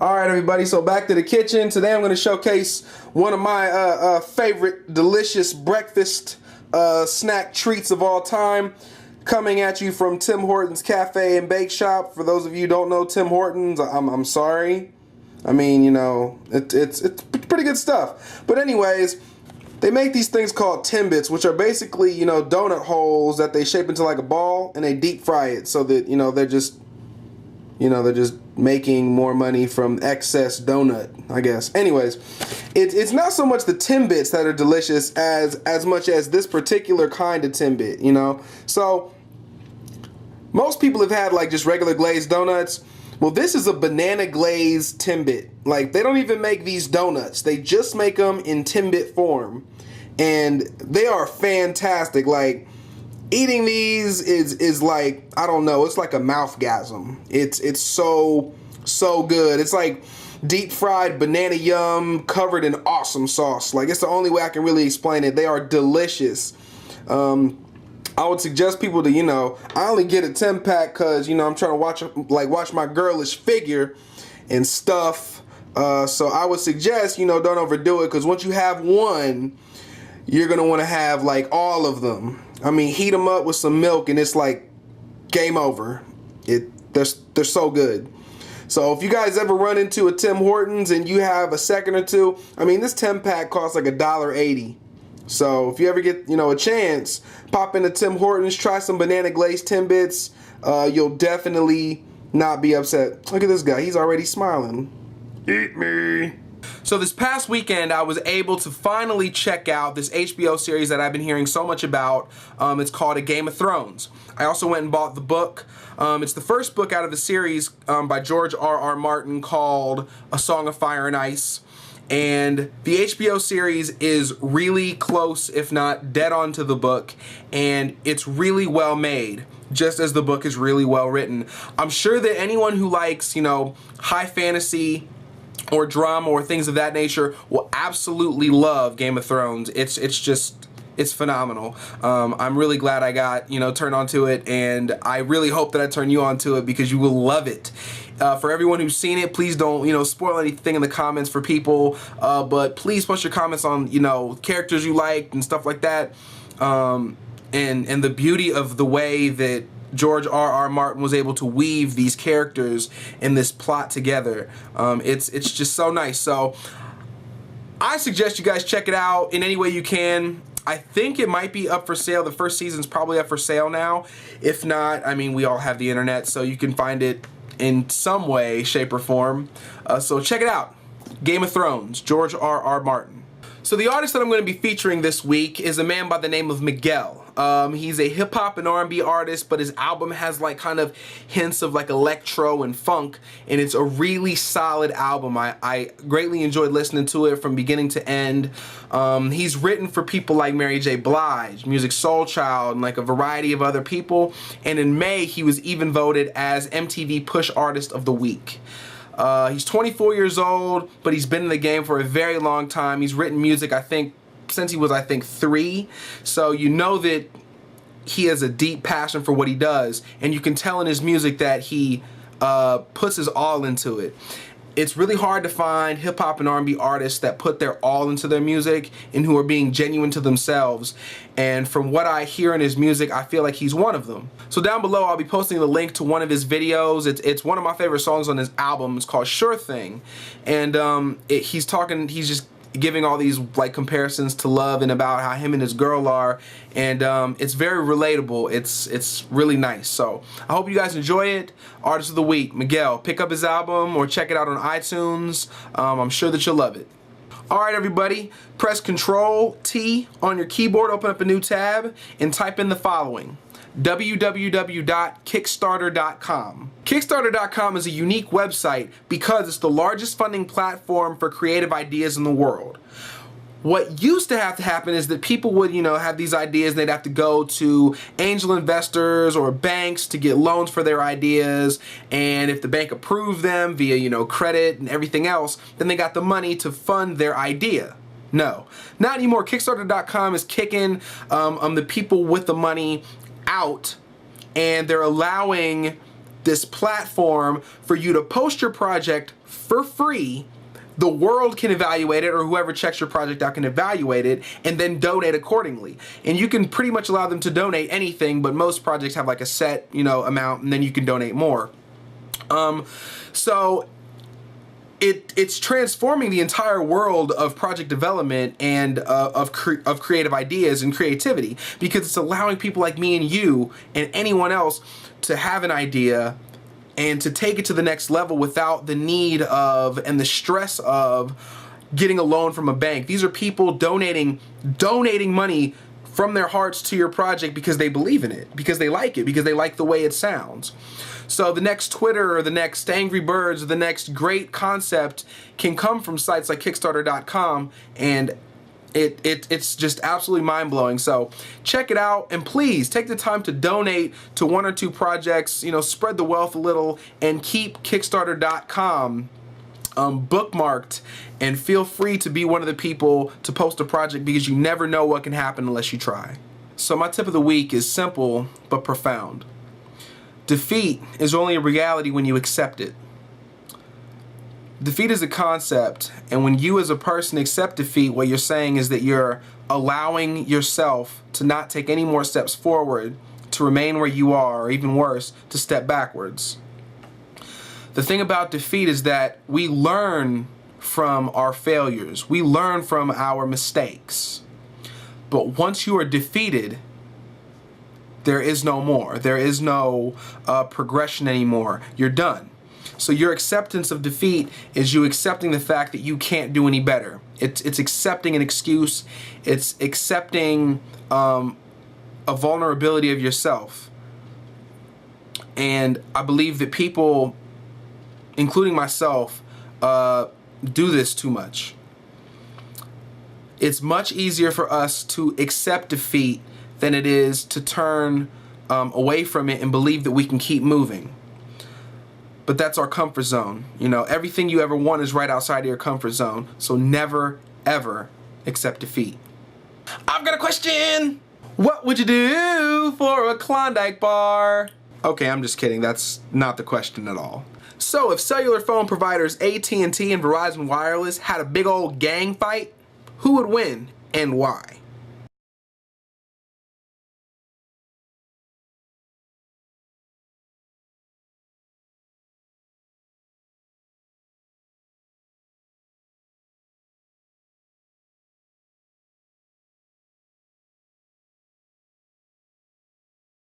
All right, everybody, so back to the kitchen. Today I'm going to showcase one of my favorite delicious breakfast snack treats of all time, coming at you from Tim Hortons Cafe and Bake Shop. For those of you who don't know Tim Hortons, I'm sorry. I mean, you know, it's pretty good stuff. But anyways, they make these things called Timbits, which are basically, you know, donut holes that they shape into like a ball, and they deep fry it so that, you know, they're just making more money from excess donut, I guess. Anyways, it's not so much the Timbits that are delicious as much as this particular kind of Timbit, you know? So, most people have had like just regular glazed donuts. Well, this is a banana glazed Timbit. Like, they don't even make these donuts. They just make them in Timbit form. And they are fantastic. Like, eating these is like, I don't know, it's like a mouthgasm. It's so good. It's like deep fried banana yum covered in awesome sauce. Like, it's the only way I can really explain it. They are delicious. I would suggest people to, you know, I only get a 10-pack because, you know, I'm trying to watch my girlish figure and stuff. So I would suggest, you know, don't overdo it, because once you have one, you're gonna want to have like all of them. I mean, heat them up with some milk and it's like game over. They're so good. So if you guys ever run into a Tim Hortons and you have a second or two, I mean, this 10-pack costs like $1.80. So if you ever get, you know, a chance, pop into Tim Hortons, try some banana glazed Timbits. You'll definitely not be upset. Look at this guy, he's already smiling. Eat me. So this past weekend, I was able to finally check out this HBO series that I've been hearing so much about. It's called A Game of Thrones. I also went and bought the book. It's the first book out of the series by George R.R. Martin, called A Song of Fire and Ice. And the HBO series is really close, if not dead on to the book, and it's really well made, just as the book is really well written. I'm sure that anyone who likes, you know, high fantasy or drama or things of that nature will absolutely love Game of Thrones. It's phenomenal. I'm really glad I got, you know, turned onto it, and I really hope that I turn you onto it, because you will love it. For everyone who's seen it, please don't, you know, spoil anything in the comments for people, but please post your comments on, you know, characters you liked and stuff like that, and the beauty of the way that George R.R. Martin was able to weave these characters in this plot together. It's just so nice. So I suggest you guys check it out in any way you can. I think it might be up for sale. The first season's probably up for sale now. If not, I mean, we all have the internet, so you can find it in some way, shape, or form. So check it out. Game of Thrones, George R.R. Martin. So the artist that I'm going to be featuring this week is a man by the name of Miguel. He's a hip-hop and R&B artist, but his album has like kind of hints of like electro and funk, and it's a really solid album. I greatly enjoyed listening to it from beginning to end. He's written for people like Mary J. Blige, Music Soul Child, and like a variety of other people, and in May he was even voted as MTV Push Artist of the Week. He's 24 years old, but he's been in the game for a very long time. He's written music, I think, since he was, 3. So you know that he has a deep passion for what he does, and you can tell in his music that he puts his all into it. It's really hard to find hip-hop and R&B artists that put their all into their music and who are being genuine to themselves. And from what I hear in his music, I feel like he's one of them. So down below, I'll be posting the link to one of his videos. It's one of my favorite songs on his album. It's called Sure Thing. And he's just giving all these like comparisons to love and about how him and his girl are, and it's very relatable. It's really nice. So I hope you guys enjoy it. Artist of the Week, Miguel. Pick up his album or check it out on iTunes. I'm sure that you'll love it. Alright everybody, press Control-T on your keyboard, open up a new tab, and type in the following: www.kickstarter.com. Kickstarter.com is a unique website because it's the largest funding platform for creative ideas in the world. What used to have to happen is that people would, you know, have these ideas and they'd have to go to angel investors or banks to get loans for their ideas, and if the bank approved them via, you know, credit and everything else, then they got the money to fund their idea. No, not anymore. Kickstarter.com is kicking the people with the money out, and they're allowing this platform for you to post your project for free. The world can evaluate it, or whoever checks your project out can evaluate it, and then donate accordingly. And you can pretty much allow them to donate anything, but most projects have like a set, amount, and then you can donate more. So it's transforming the entire world of project development and of creative ideas and creativity, because it's allowing people like me and you and anyone else to have an idea and to take it to the next level without the need of and the stress of getting a loan from a bank. These are people donating money from their hearts to your project because they believe in it, because they like it, because they like the way it sounds. So the next Twitter or the next Angry Birds or the next great concept can come from sites like Kickstarter.com, and it's just absolutely mind-blowing. So check it out, and please take the time to donate to 1 or 2 projects, spread the wealth a little, and keep Kickstarter.com bookmarked, and feel free to be one of the people to post a project, because you never know what can happen unless you try. So my tip of the week is simple but profound. Defeat is only a reality when you accept it. Defeat is a concept, and when you as a person accept defeat, what you're saying is that you're allowing yourself to not take any more steps forward, to remain where you are, or even worse, to step backwards. The thing about defeat is that we learn from our failures. We learn from our mistakes. But once you are defeated, there is no more. There is no progression anymore. You're done. So your acceptance of defeat is you accepting the fact that you can't do any better. It's accepting an excuse. It's accepting a vulnerability of yourself. And I believe that people, including myself, do this too much. It's much easier for us to accept defeat than it is to turn away from it and believe that we can keep moving. But that's our comfort zone. Everything you ever want is right outside of your comfort zone. So never, ever accept defeat. I've got a question. What would you do for a Klondike bar? Okay, I'm just kidding. That's not the question at all. So if cellular phone providers AT&T and Verizon Wireless had a big old gang fight, who would win and why?